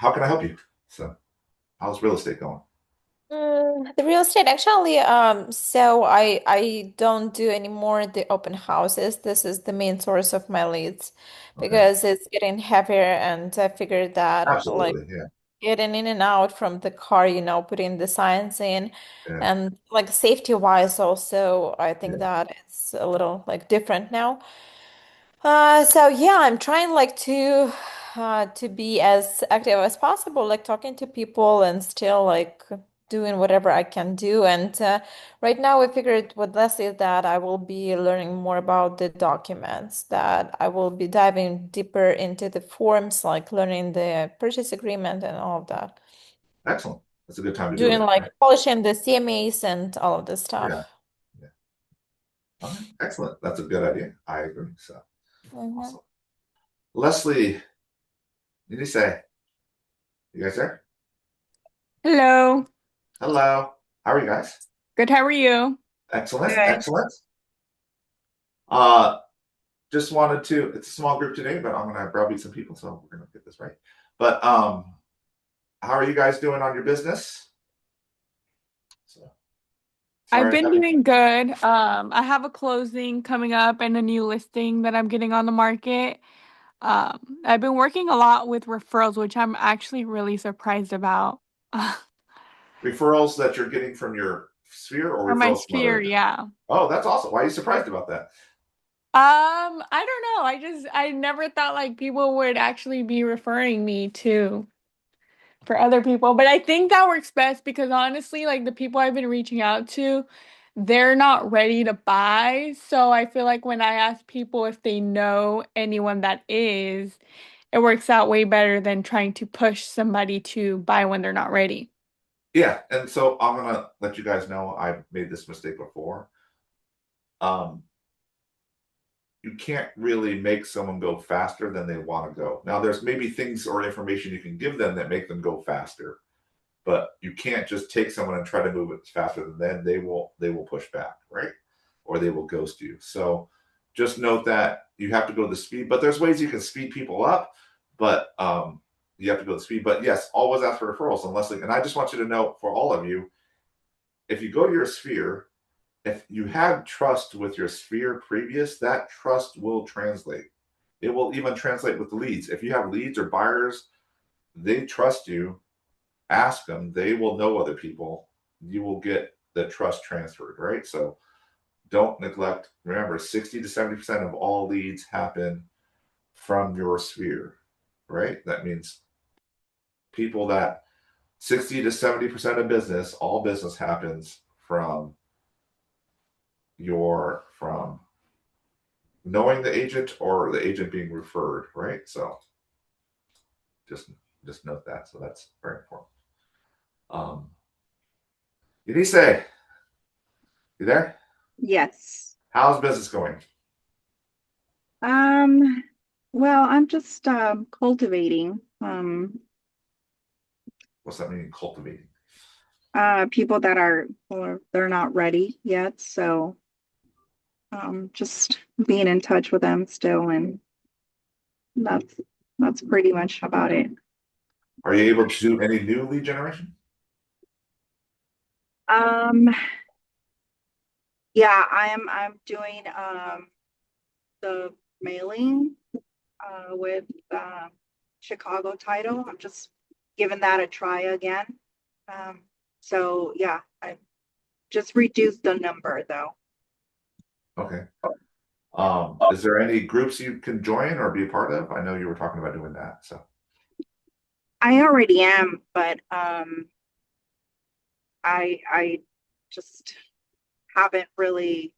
how can I help you? So, how's real estate going? The real estate actually, so I don't do anymore the open houses. This is the main source of my leads Okay. because it's getting heavier, and I figured that like Absolutely. Yeah. getting in and out from the car, putting the signs in, Yeah. and like safety wise also, I think Yeah. that it's a little like different now. So yeah, I'm trying like to be as active as possible, like talking to people and still like doing whatever I can do. And right now we figured with Leslie that I will be learning more about the documents, that I will be diving deeper into the forms, like learning the purchase agreement and all of that. Excellent. That's a good time to do Doing that, like right? polishing the CMAs and all of this Yeah. stuff. Yeah. All right. Excellent. That's a good idea. I agree. So Mhm. awesome. Leslie, did you say you guys there? Hello. Hello. How are you guys? Good. How are you? Excellent. Good. Excellent. Uh, just wanted to, it's a small group today, but I'm gonna browbeat some people, so we're gonna get this right. But how are you guys doing on your business? So I've sorry, been having doing good. I have a closing coming up and a new listing that I'm getting on the market. I've been working a lot with referrals, which I'm actually really surprised about. referrals that you're getting from your sphere or For my referrals from sphere, other. yeah. Oh, that's awesome. Why are you surprised about that? I don't know. I never thought like people would actually be referring me to for other people. But I think that works best because honestly, like the people I've been reaching out to, they're not ready to buy. So I feel like when I ask people if they know anyone that is, it works out way better than trying to push somebody to buy when they're not ready. Yeah, and so I'm gonna let you guys know I've made this mistake before. Um, you can't really make someone go faster than they want to go. Now, there's maybe things or information you can give them that make them go faster, but you can't just take someone and try to move it faster than them. They will push back, right? Or they will ghost you. So just note that you have to go the speed, but there's ways you can speed people up, but you have to go the speed. But yes, always ask for referrals unless, and I just want you to know for all of you, if you go to your sphere, if you have trust with your sphere previous, that trust will translate. It will even translate with leads. If you have leads or buyers, they trust you, ask them, they will know other people. You will get the trust transferred, right? So don't neglect. Remember, 60 to 70% of all leads happen from your sphere, right? That means people that 60 to 70% of business, all business happens from knowing the agent or the agent being referred, right? So just just note that. So that's very important. Um, Denise, you there? Yes. How's business going? Um, well, I'm just cultivating What's that mean? Cultivating. people that are or they're not ready yet. So just being in touch with them still, and that's that's pretty much about it. Are you able to do any new lead generation? Um, yeah, I'm doing the mailing with Chicago Title. I'm just giving that a try again. Um, so yeah, I just reduced the number though. Okay. Is there any groups you can join or be a part of? I know you were talking about doing that. So I already am, but I just haven't really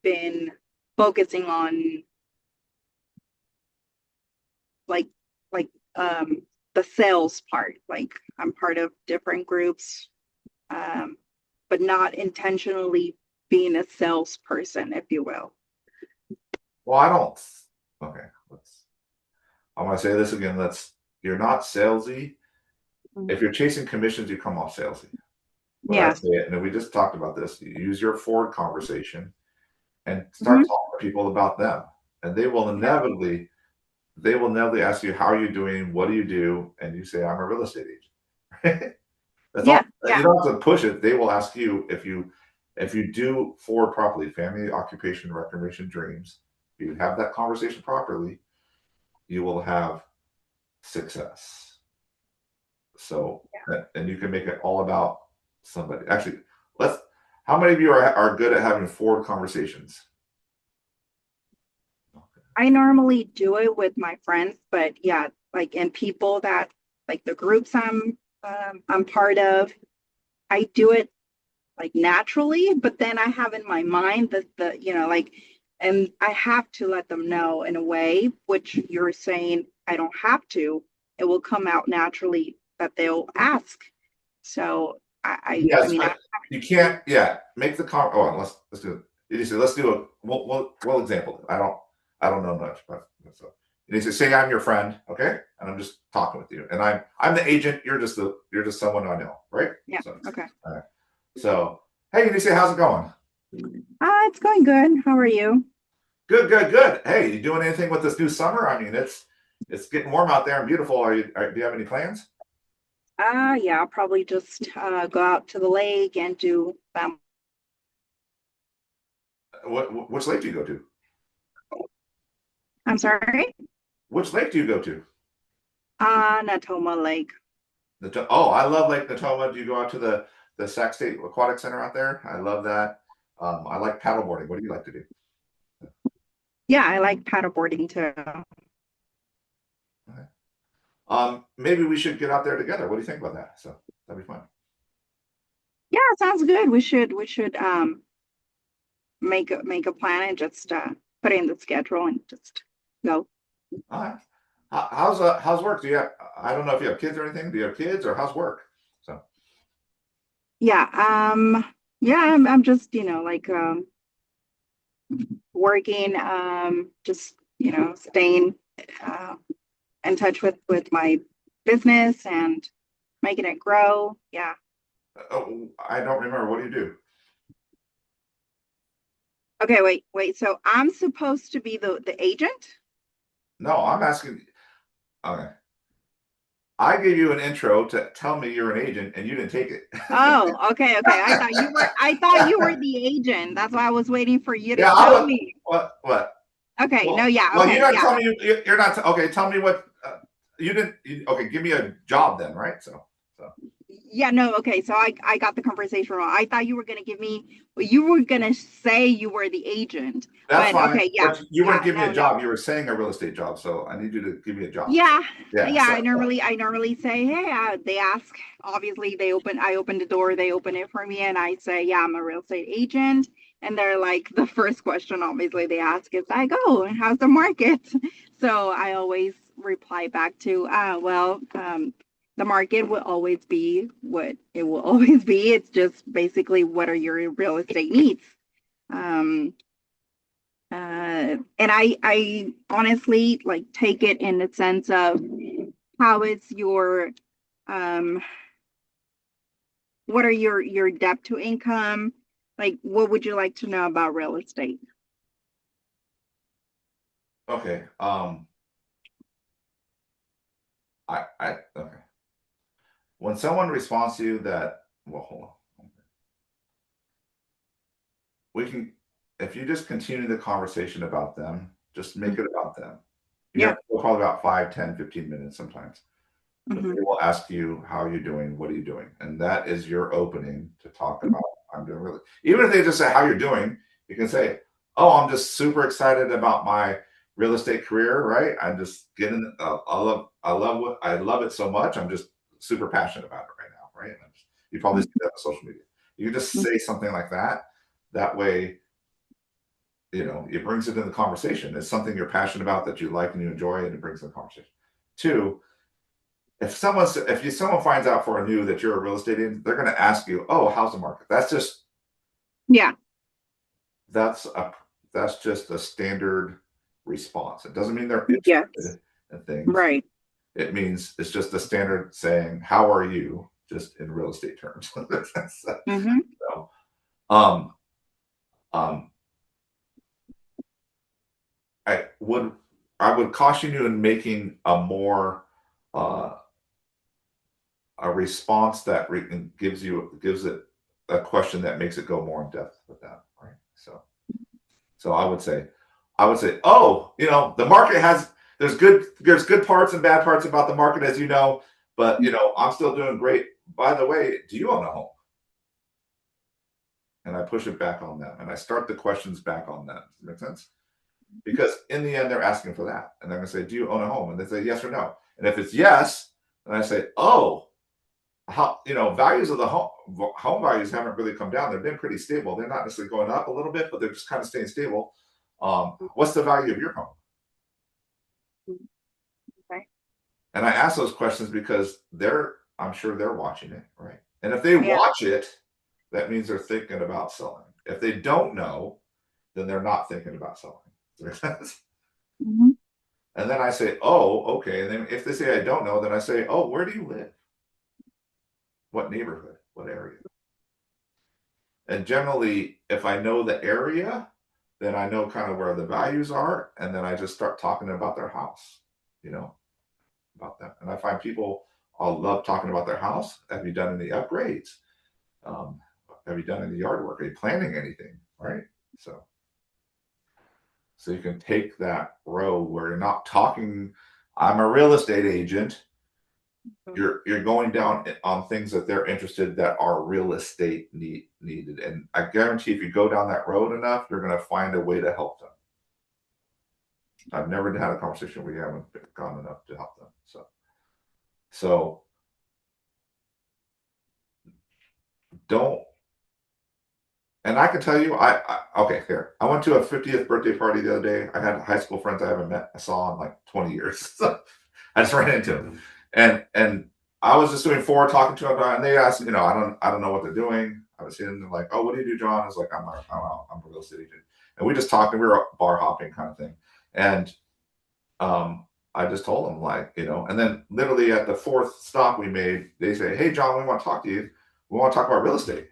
been focusing on like like the sales part. Like I'm part of different groups, um, but not intentionally being a salesperson, if you will. well, I don't. Okay, I'm gonna say this again. You're not salesy. If you're chasing commissions, you come off salesy. But I Yeah. say it, and we just talked about this. You use your forward conversation and start Hmm. talking to people about them, and they will Yeah. inevitably they will inevitably ask you, how are you doing? What do you do? And you say, I'm a real estate agent. That's all. Yeah, yeah. You don't have to push it. They will ask you if you do forward properly, family, occupation, recreation, dreams. If you have that conversation properly, you will have success. So, and you can make it all about somebody. Actually, how many of you are good at having forward conversations? I normally do it with my friends, but yeah, like and people that like the groups I'm part of, I do it like naturally, but then I have in my mind that the like, and I have to let them know in a way which you're saying I don't have to. It will come out naturally that they'll ask. So I Yes, mean, but you can't. Yeah, make the comment. Oh, let's do it. You just say, let's do a well example. I don't know much, but so you need to say I'm your friend, okay? And I'm just talking with you, and I'm the agent. You're just someone I know, right? yeah, So, okay. all right. So hey, you need to say how's it going? It's going good. How are you? Good, good, good. Hey, you doing anything with this new summer? I mean, it's getting warm out there and beautiful. Do you have any plans? Yeah, I'll probably just go out to the lake and do Which lake do you go to? I'm sorry. Which lake do you go to? Natoma Lake. Oh, I love Lake Natoma. Do you go out to the Sac State Aquatic Center out there? I love that. I like paddleboarding. What do you like to do? Yeah, I like paddleboarding too. Okay. Maybe we should get out there together. What do you think about that? So that'd be fun. Yeah, sounds good. We should make a plan and just put in the schedule and just go. All right. How's work? I don't know if you have kids or anything. Do you have kids or how's work? So Yeah, yeah, I'm just like working, just staying in touch with my business and making it grow. Yeah. oh, I don't remember. What do you do? Okay, wait. So I'm supposed to be the agent? No, I'm asking. Okay. I gave you an intro to tell me you're an agent, and you didn't take it. Oh, okay. I thought you were the agent. That's why I was waiting for you to Yeah, I tell was. me. What? Okay, no, Well, yeah, well, you're okay, not yeah. telling me you're not okay. Tell me what you didn't. Okay, give me a job then, right? So Yeah, no, okay. So I got the conversation wrong. I thought you were gonna give me, well, you were gonna say you were the agent. that's But fine. okay, yeah, But you weren't yeah, giving me a no. job. You were saying a real estate job. So I need you to give me a job. So, Yeah, yeah. yeah. So I normally say, hey, they ask. Obviously, I open the door, they open it for me, and I say, yeah, I'm a real estate agent. And they're like, the first question, obviously, they ask is like, oh, how's the market? So I always reply back to, well, the market will always be what it will always be. It's just basically what are your real estate needs. Um, and I honestly like take it in the sense of how is your um what are your debt to income, like what would you like to know about real estate? okay. Okay. When someone responds to you that, well, hold on. We can, if you just continue the conversation about them, just make it about them. You have Yeah. to go probably about 5, 10, 15 minutes sometimes. But Hmm. they will ask you, how are you doing? What are you doing? And that is your opening to talk about, I'm doing really, even if they just say how you're doing, you can say, oh, I'm just super excited about my real estate career, right? I'm just getting, I love it so much. I'm just super passionate about it right now, right? You probably see that on social media. You can just say something like that. That way, it brings it in the conversation. It's something you're passionate about that you like and you enjoy, and it brings in the conversation. Two, if someone finds out for a new that you're a real estate agent, they're going to ask you, "Oh, how's the market?" Yeah. That's a that's just a standard response. It doesn't mean they're Yes. interested in things. Right. It means it's just a standard saying, "How are you?" Just in real estate terms. Hmm. So, um, I would I would caution you in making a more a response that gives it a question that makes it go more in depth with that, right? So I would say, oh, the market there's good parts and bad parts about the market, as you know, but I'm still doing great. By the way, do you own a home? And I push it back on them, and I start the questions back on them. Does that make sense? Because in the end, they're asking for that, and they're going to say, "Do you own a home?" And they say yes or no. And if it's yes, then I say, "Oh, how values of the home values haven't really come down. They've been pretty stable. They're not necessarily going up a little bit, but they're just kind of staying stable. What's the value of your home?" Okay. And I ask those questions because I'm sure they're watching it, right? And if they Yeah. watch it, that means they're thinking about selling. If they don't know, then they're not thinking about selling. Does that make sense? Mm-hmm. And then I say, "Oh, okay." And then if they say I don't know, then I say, "Oh, where do you live? What neighborhood? What area?" And generally, if I know the area, then I know kind of where the values are, and then I just start talking about their house, about that. And I find people all love talking about their house. Have you done any upgrades? Um, have you done any yard work? Are you planning anything? Right? So you can take that road where you're not talking. I'm a real estate agent. You're going down on things that they're interested that are real estate needed, and I guarantee if you go down that road enough, you're going to find a way to help them. I've never had a conversation where you haven't gone enough to help them. So don't. And I can tell you, okay, here. I went to a 50th birthday party the other day. I had high school friends I haven't met. I saw in like 20 years. I just ran into them, and I was just doing forward talking to them, and they asked, I don't know what they're doing. I was sitting there like, "Oh, what do you do, John?" I was like, I'm a real estate agent, and we just talked, and we were bar hopping kind of thing, and I just told them and then literally at the fourth stop we made, they say, "Hey, John, we want to talk to you. We want to talk about real estate."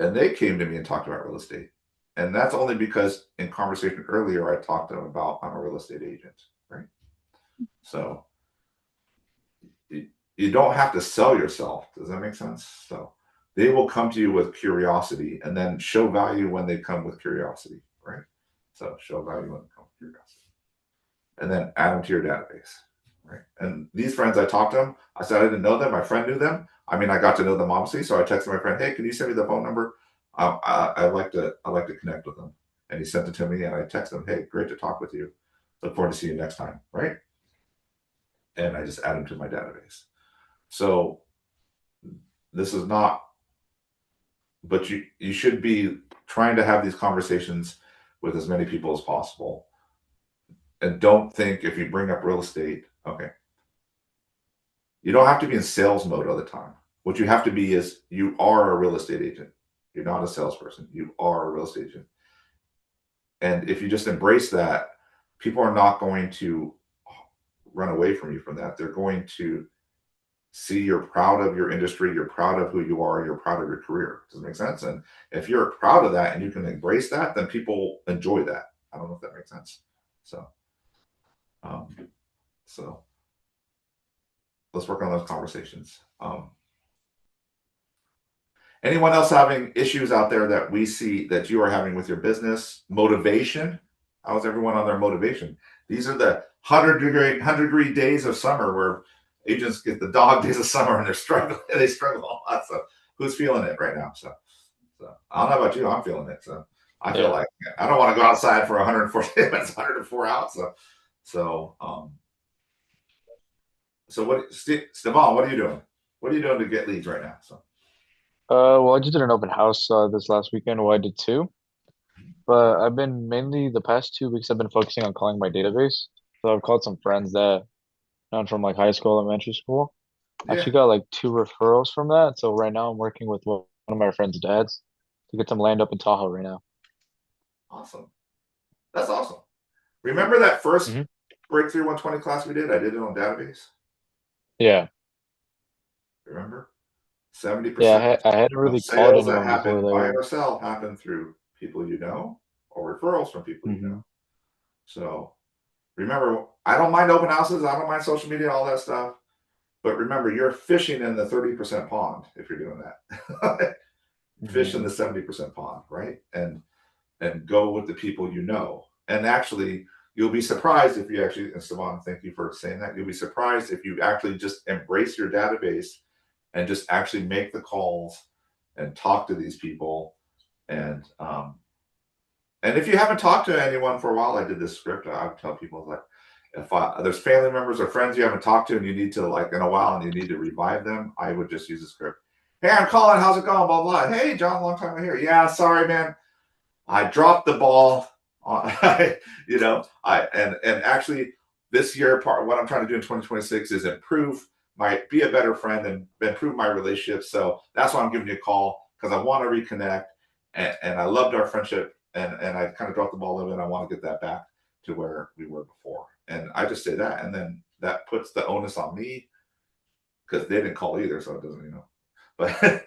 And they came to me and talked about real estate. And that's only because in conversation earlier, I talked to them about I'm a real estate agent, right? So you don't have to sell yourself. Does that make sense? So they will come to you with curiosity and then show value when they come with curiosity, right? So show value when they come with curiosity. And then add them to your database, right? And these friends, I talked to them. I said I didn't know them. My friend knew them. I mean, I got to know them obviously. So I texted my friend, "Hey, can you send me the phone number? I'd like to connect with them." And he sent it to me, and I texted him, "Hey, great to talk with you. Look forward to seeing you next time." Right? And I just add them to my database. So this is not, but you should be trying to have these conversations with as many people as possible. And don't think if you bring up real estate, okay, you don't have to be in sales mode all the time. What you have to be is you are a real estate agent. You're not a salesperson. You are a real estate agent. And if you just embrace that, people are not going to run away from you from that. They're going to see you're proud of your industry, you're proud of who you are, you're proud of your career. Does it make sense? And if you're proud of that and you can embrace that, then people enjoy that. I don't know if that makes sense. So, so let's work on those conversations. Anyone else having issues out there that we see that you are having with your business? Motivation? How's everyone on their motivation? These are the 100-degree days of summer where agents get the dog days of summer and they struggle a lot. So who's feeling it right now? So I don't know about you. I'm feeling it. So I feel like I don't want to go outside for 104 minutes, 104 out. So what, Stefan, what are you doing? What are you doing to get leads right now? So Well, I just did an open house this last weekend. Well, I did two, but I've been mainly the past 2 weeks I've been focusing on calling my database. So I've called some friends that known from like high school, elementary school. I yeah, actually got like two referrals from that. So right now I'm working with one of my friend's dads to get some land up in Tahoe right now. awesome. That's awesome. Remember that first Hmm. Breakthrough 120 class we did? I did it on database. Yeah, Remember? yeah. 70% I hadn't of really called sales that anyone before happen buy there. or sell happen through people you know or referrals from people you Hmm. know. So remember, I don't mind open houses. I don't mind social media, all that stuff. But remember, you're fishing in the 30% pond if you're doing that. Fish in the 70% pond, right? And go with the people you know. And actually, you'll be surprised if you actually, and Savon, thank you for saying that. You'll be surprised if you actually just embrace your database and just actually make the calls and talk to these people. And if you haven't talked to anyone for a while, I did this script. I would tell people like, if there's family members or friends you haven't talked to and you need to like in a while and you need to revive them, I would just use a script. Hey, I'm calling. How's it going? Blah blah. Hey, John, long time no hear. Yeah, sorry, man. I dropped the ball. And actually this year, part what I'm trying to do in 2026 is be a better friend and improve my relationship. So that's why I'm giving you a call, because I want to reconnect, and I loved our friendship, and I kind of dropped the ball a little bit. I want to get that back to where we were before. And I just say that, and then that puts the onus on me, because they didn't call either, so it doesn't, but it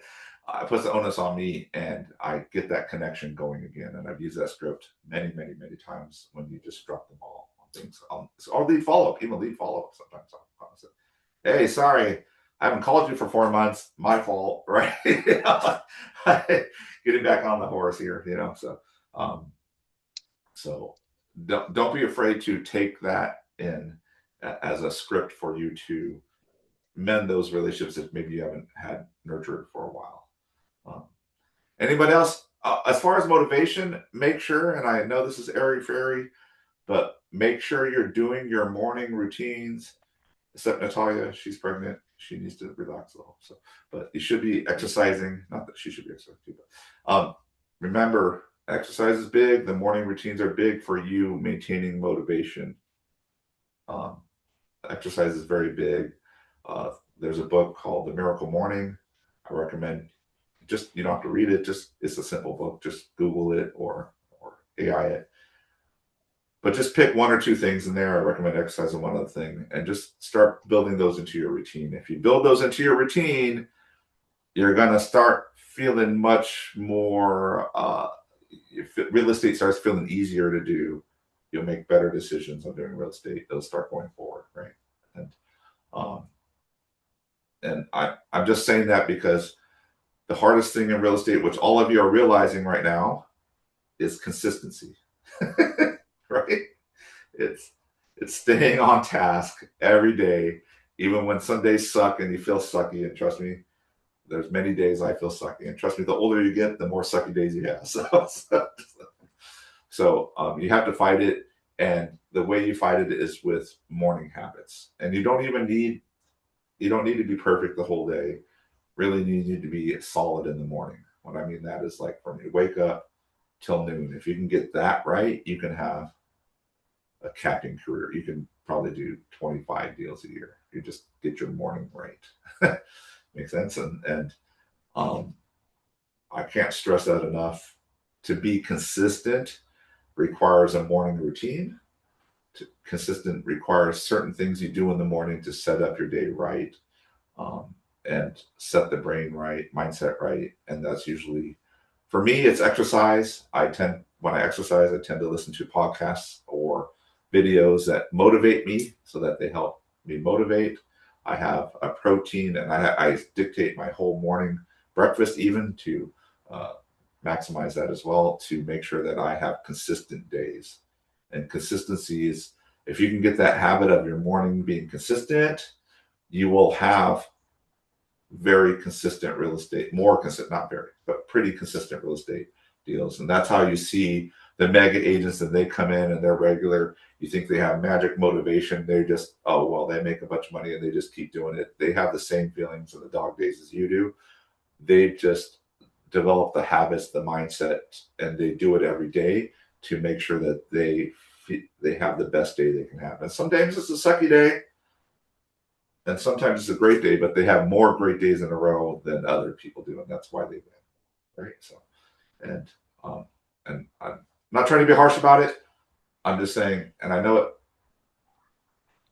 puts the onus on me, and I get that connection going again. And I've used that script many, many, many times when you just drop the ball on things. Or lead follow up, even lead follow up sometimes. I'll say, hey, sorry, I haven't called you for 4 months. My fault, right? Getting back on the horse here, So don't be afraid to take that in as a script for you to mend those relationships that maybe you haven't had nurtured for a while. Anybody else? As far as motivation, make sure, and I know this is airy fairy, but make sure you're doing your morning routines. Except Natalia, she's pregnant. She needs to relax a little. But you should be exercising. Not that she should be exercising too, but remember, exercise is big. The morning routines are big for you maintaining motivation. Exercise is very big. There's a book called The Miracle Morning. I recommend. You don't have to read it. It's a simple book. Just Google it or AI it. But just pick 1 or 2 things in there. I recommend exercise on one other thing, and just start building those into your routine. If you build those into your routine, you're gonna start feeling much more. If real estate starts feeling easier to do, you'll make better decisions on doing real estate. They'll start going forward, right? And I'm just saying that because the hardest thing in real estate, which all of you are realizing right now, is consistency. Right? It's staying on task every day, even when some days suck and you feel sucky. And trust me, there's many days I feel sucky. And trust me, the older you get, the more sucky days you have. So you have to fight it, and the way you fight it is with morning habits. And you don't need to be perfect the whole day. Really, you need to be solid in the morning. What I mean that is like from you wake up till noon. If you can get that right, you can have a capping career. You can probably do 25 deals a year. You just get your morning right. Makes sense. And I can't stress that enough. To be consistent requires a morning routine. Consistent requires certain things you do in the morning to set up your day right, and set the brain right, mindset right. And that's usually, for me, it's exercise. When I exercise, I tend to listen to podcasts or videos that motivate me, so that they help me motivate. I have a protein, and I dictate my whole morning breakfast even to maximize that as well, to make sure that I have consistent days. And consistency is, if you can get that habit of your morning being consistent, you will have very consistent real estate, more consistent, not very, but pretty consistent real estate deals. And that's how you see the mega agents, that they come in and they're regular. You think they have magic motivation. They just, oh, well, they make a bunch of money and they just keep doing it. They have the same feelings in the dog days as you do. They just develop the habits, the mindset, and they do it every day to make sure that they have the best day they can have. And sometimes it's a sucky day, and sometimes it's a great day, but they have more great days in a row than other people do, and that's why they win, right? So, and I'm not trying to be harsh about it. I'm just saying, and I know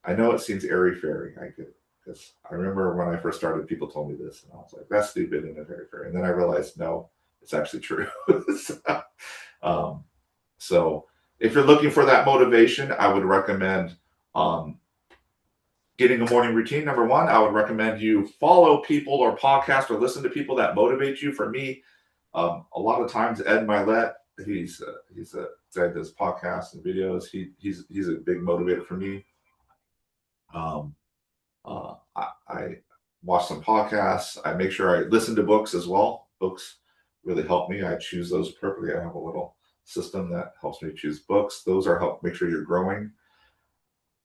it seems airy fairy. I get it, because I remember when I first started, people told me this, and I was like, "That's stupid and it's airy fairy." And then I realized, no, it's actually true. So if you're looking for that motivation, I would recommend getting a morning routine. Number one, I would recommend you follow people or podcast or listen to people that motivate you. For me, a lot of times Ed Milet, he's a guy that does podcasts and videos. He's a big motivator for me. I watch some podcasts. I make sure I listen to books as well. Books really help me. I choose those perfectly. I have a little system that helps me choose books. Those are help make sure you're growing.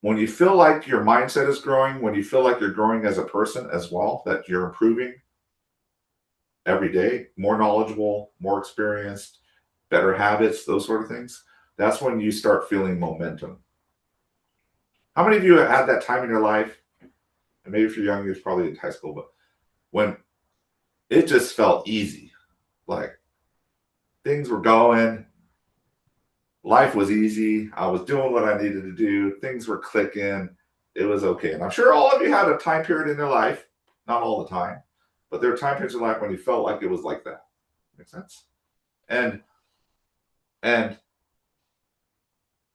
When you feel like your mindset is growing, when you feel like you're growing as a person as well, that you're improving every day, more knowledgeable, more experienced, better habits, those sort of things, that's when you start feeling momentum. How many of you have had that time in your life? And maybe if you're young, it's probably in high school, but when it just felt easy, like things were going, life was easy, I was doing what I needed to do, things were clicking, it was okay. And I'm sure all of you had a time period in your life, not all the time, but there are time periods in life when you felt like it was like that. Make sense? And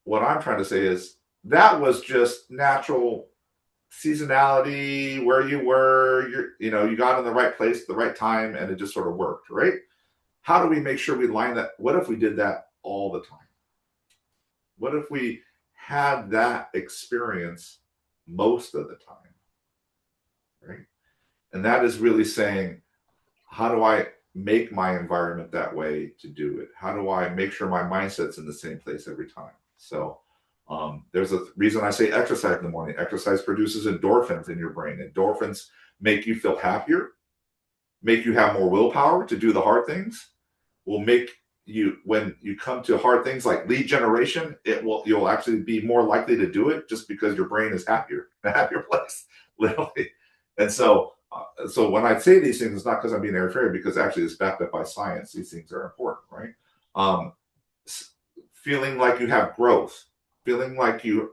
what I'm trying to say is that was just natural seasonality, where you were, you got in the right place at the right time, and it just sort of worked, right? How do we make sure we line that? What if we did that all the time? What if we had that experience most of the time, right? And that is really saying, how do I make my environment that way to do it? How do I make sure my mindset's in the same place every time? So there's a reason I say exercise in the morning. Exercise produces endorphins in your brain. Endorphins make you feel happier, make you have more willpower to do the hard things, will make you, when you come to hard things like lead generation, you'll actually be more likely to do it just because your brain is happier, in a happier place, literally. And so when I say these things, it's not because I'm being arbitrary, because actually it's backed up by science. These things are important, right? Feeling like you have growth, feeling like your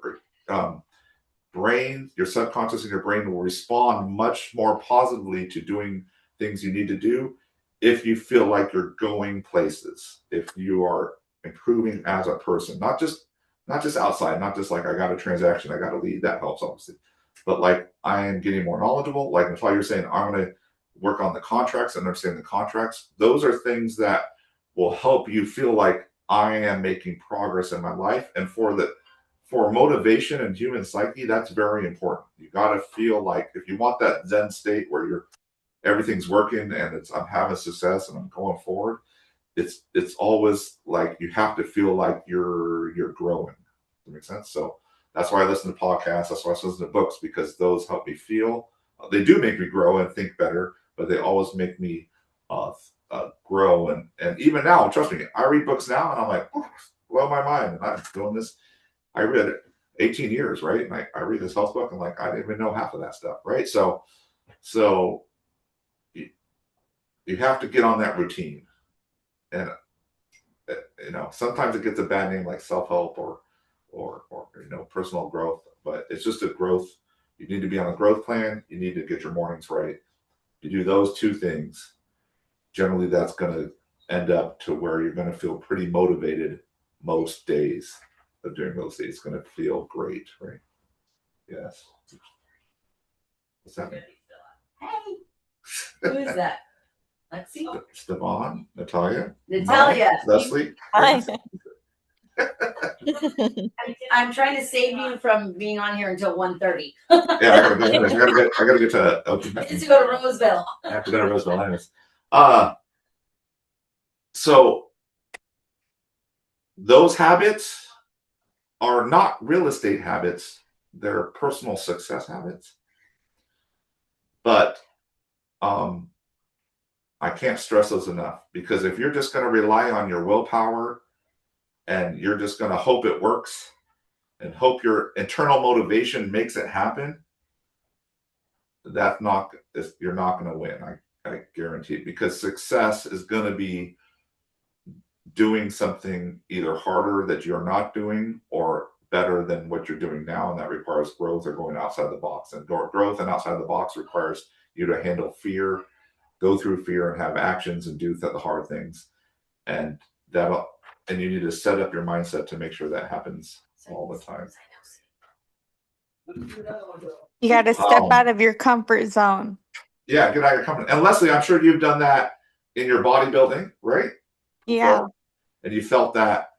brain, your subconscious and your brain will respond much more positively to doing things you need to do if you feel like you're going places, if you are improving as a person, not just outside, not just like I got a transaction, I got a lead, that helps obviously, but like I am getting more knowledgeable. Like Natalia, you're saying I'm going to work on the contracts and understand the contracts. Those are things that will help you feel like I am making progress in my life. And for motivation and human psyche, that's very important. You got to feel like, if you want that Zen state where everything's working and I'm having success and I'm going forward, it's always like you have to feel like you're growing. Does that make sense? So that's why I listen to podcasts. That's why I listen to books, because those help me feel. They do make me grow and think better, but they always make me grow. And even now, trust me, I read books now and I'm like, blow my mind. And I'm doing this. I read it 18 years, right? And I read this health book and like I didn't even know half of that stuff, right? So you have to get on that routine. And sometimes it gets a bad name like self-help or personal growth, but it's just a growth. You need to be on a growth plan. You need to get your mornings right. You do those two things, generally that's going to end up to where you're going to feel pretty motivated most days. But during those days, it's going to feel great, right? Yes. What's that mean? Hey, who is that? Lexi? Stephon, Natalia, Natalia. Leslie. Hi. I'm trying to save you from being on here until 1:30. Yeah, I gotta get to. I need to go to Roseville. I have to go to Roseville, anyways. So those habits are not real estate habits; they're personal success habits. But I can't stress those enough, because if you're just going to rely on your willpower and you're just going to hope it works and hope your internal motivation makes it happen, you're not going to win. I guarantee it, because success is going to be doing something either harder that you're not doing or better than what you're doing now. And that requires growth or going outside the box. And growth and outside the box requires you to handle fear, go through fear and have actions and do the hard things. And And you need to set up your mindset to make sure that happens all the time. You got to step Um, out of your comfort zone. Yeah, get out of your comfort. And Leslie, I'm sure you've done that in your bodybuilding, right? Yeah. And you felt that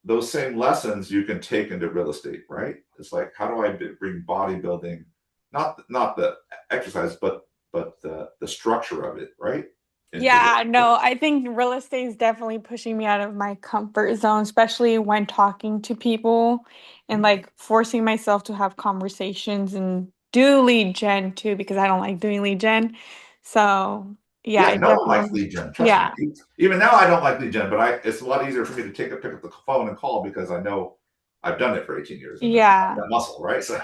those same lessons you can take into real estate, right? It's like, how do I bring bodybuilding, not the exercise, but the structure of it, right? Yeah, no, I think real estate is definitely pushing me out of my comfort zone, especially when talking to people and like forcing myself to have conversations and do lead gen too, because I don't like doing lead gen. So yeah, I No one likes definitely, lead gen. Trust yeah, me. Even now, I don't like lead gen, but it's a lot easier for me to pick up the phone and call because I know I've done it for 18 years. And yeah. that muscle, right? So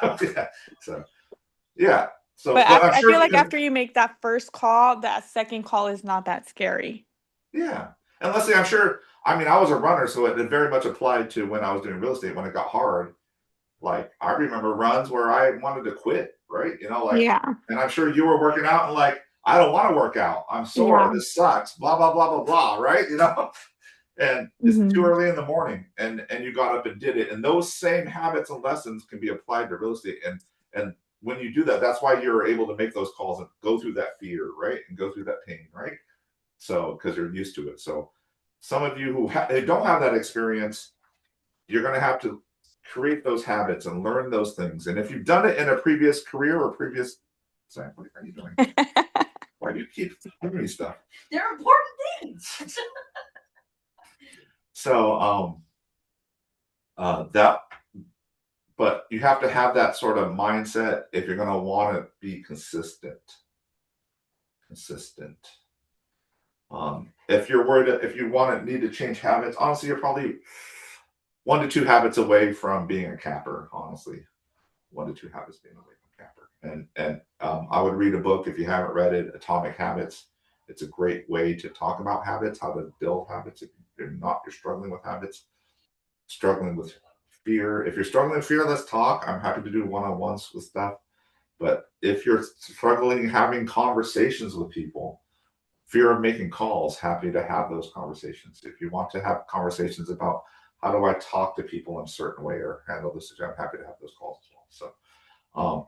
yeah. So, But but I'm I sure feel like because after you make that first call, that second call is not that scary. yeah. And Leslie, I'm sure. I mean, I was a runner, so it very much applied to when I was doing real estate when it got hard. Like I remember runs where I wanted to quit, right? Yeah, And I'm sure you were working out and like, I don't want to work out. I'm sore. yeah. This sucks. Blah blah blah blah blah. Right? And it's too Hmm. early in the morning, and you got up and did it. And those same habits and lessons can be applied to real estate. And when you do that, that's why you're able to make those calls and go through that fear, right? And go through that pain, right? So because you're used to it. So some of you who don't have that experience, you're going to have to create those habits and learn those things. And if you've done it in a previous career or previous, sorry, what are you doing? Why do you keep giving me stuff? They're important things. So but you have to have that sort of mindset if you're going to want to be consistent. If you're worried, if you need to change habits, honestly, you're probably 1 to 2 habits away from being a capper. Honestly, 1 to 2 habits being away from capper. And I would read a book if you haven't read it, Atomic Habits. It's a great way to talk about habits, how to build habits. If you're struggling with habits, struggling with fear. If you're struggling with fear, let's talk. I'm happy to do one-on-ones with stuff. But if you're struggling having conversations with people, fear of making calls, happy to have those conversations. If you want to have conversations about how do I talk to people in a certain way or handle this, I'm happy to have those calls as well. So